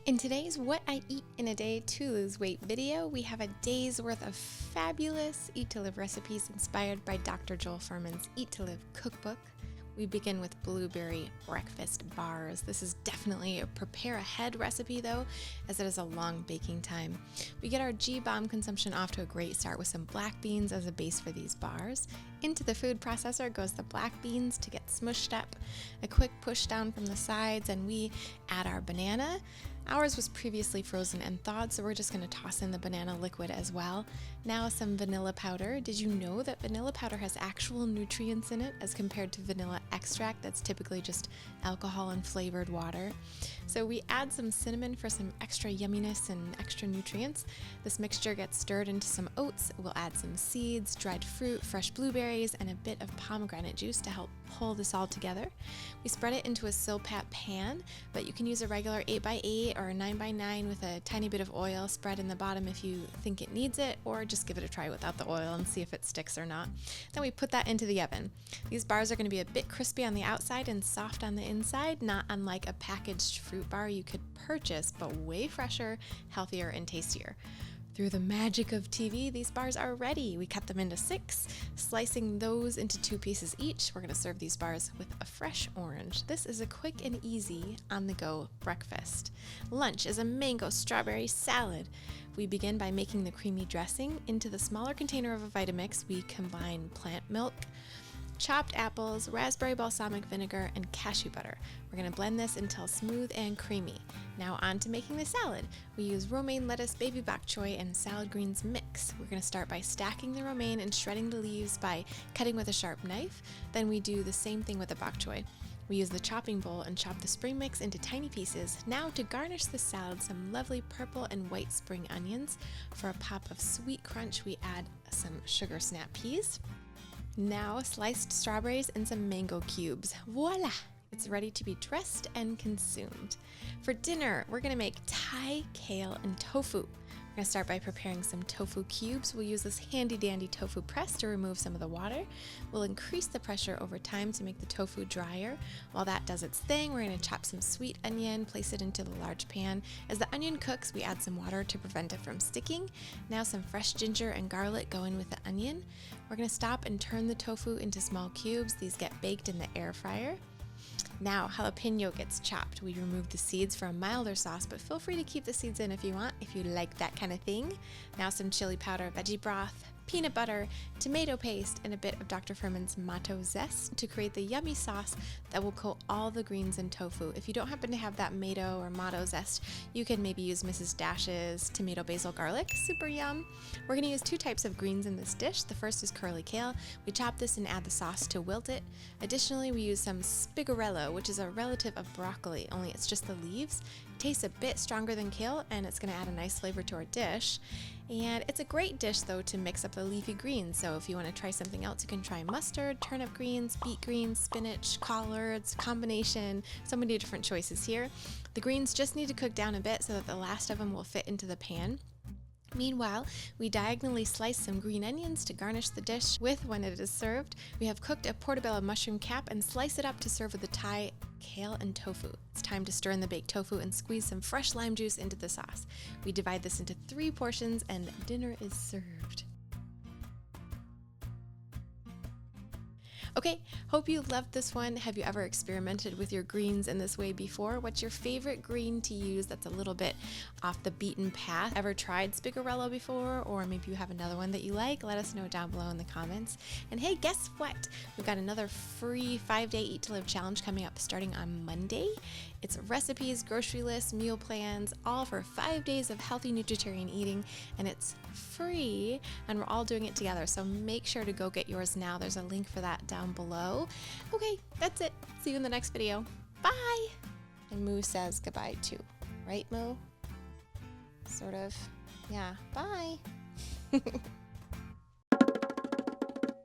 In today's What I Eat in a Day to Lose Weight video, we have a day's worth of fabulous Eat to Live recipes inspired by Dr. Joel Fuhrman's Eat to Live cookbook. We begin with blueberry breakfast bars. This is definitely a prepare ahead recipe though, as it is a long baking time. We get our G-bomb consumption off to a great start with some black beans as a base for these bars. Into the food processor goes the black beans to get smushed up. A quick push down from the sides and we add our banana. Ours was previously frozen and thawed, so we're just going to toss in the banana liquid as well. Now some vanilla powder. Did you know that vanilla powder has actual nutrients in it as compared to vanilla extract that's typically just alcohol and flavored water? So we add some cinnamon for some extra yumminess and extra nutrients. This mixture gets stirred into some oats. We'll add some seeds, dried fruit, fresh blueberries, and a bit of pomegranate juice to help pull this all together. We spread it into a silpat pan, but you can use a regular 8x8 or a 9x9 with a tiny bit of oil spread in the bottom if you think it needs it, or just give it a try without the oil and see if it sticks or not. Then we put that into the oven. These bars are going to be a bit crispy on the outside and soft on the inside, not unlike a packaged fruit bar you could purchase, but way fresher, healthier, and tastier. Through the magic of TV, these bars are ready. We cut them into 6, slicing those into 2 pieces each. We're going to serve these bars with a fresh orange. This is a quick and easy on-the-go breakfast. Lunch is a mango strawberry salad. We begin by making the creamy dressing. Into the smaller container of a Vitamix, we combine plant milk, chopped apples, raspberry balsamic vinegar, and cashew butter. We're going to blend this until smooth and creamy. Now on to making the salad. We use romaine lettuce, baby bok choy, and salad greens mix. We're going to start by stacking the romaine and shredding the leaves by cutting with a sharp knife. Then we do the same thing with the bok choy. We use the chopping bowl and chop the spring mix into tiny pieces. Now to garnish the salad, some lovely purple and white spring onions. For a pop of sweet crunch, we add some sugar snap peas. Now sliced strawberries and some mango cubes. Voila! It's ready to be dressed and consumed. For dinner, we're going to make Thai kale and tofu. We're going to start by preparing some tofu cubes. We'll use this handy dandy tofu press to remove some of the water. We'll increase the pressure over time to make the tofu drier. While that does its thing, we're going to chop some sweet onion, place it into the large pan. As the onion cooks, we add some water to prevent it from sticking. Now some fresh ginger and garlic go in with the onion. We're going to stop and turn the tofu into small cubes. These get baked in the air fryer. Now jalapeno gets chopped. We remove the seeds for a milder sauce, but feel free to keep the seeds in if you want, if you like that kind of thing. Now some chili powder, veggie broth, peanut butter, tomato paste, and a bit of Dr. Fuhrman's matto zest to create the yummy sauce that will coat all the greens in tofu. If you don't happen to have that matto or matto zest, you can maybe use Mrs. Dash's tomato basil garlic. Super yum. We're going to use 2 types of greens in this dish. The first is curly kale. We chop this and add the sauce to wilt it. Additionally, we use some spigarello, which is a relative of broccoli, only it's just the leaves. It tastes a bit stronger than kale, and it's going to add a nice flavor to our dish. And it's a great dish though to mix up the leafy greens, so if you want to try something else, you can try mustard, turnip greens, beet greens, spinach, collards, combination, so many different choices here. The greens just need to cook down a bit so that the last of them will fit into the pan. Meanwhile, we diagonally slice some green onions to garnish the dish with when it is served. We have cooked a portobello mushroom cap and slice it up to serve with the Thai kale and tofu. It's time to stir in the baked tofu and squeeze some fresh lime juice into the sauce. We divide this into 3 portions and dinner is served. Okay, hope you loved this one. Have you ever experimented with your greens in this way before? What's your favorite green to use that's a little bit off the beaten path? Ever tried spigarello before? Or maybe you have another one that you like? Let us know down below in the comments. And hey, guess what? We've got another free 5-day Eat to Live challenge coming up starting on Monday. It's recipes, grocery lists, meal plans, all for 5 days of healthy Nutritarian eating, and it's free, and we're all doing it together, so make sure to go get yours now. There's a link for that down below. Okay, that's it. See you in the next video. Bye! And Moo says goodbye too. Right, Moo? Sort of. Yeah, bye!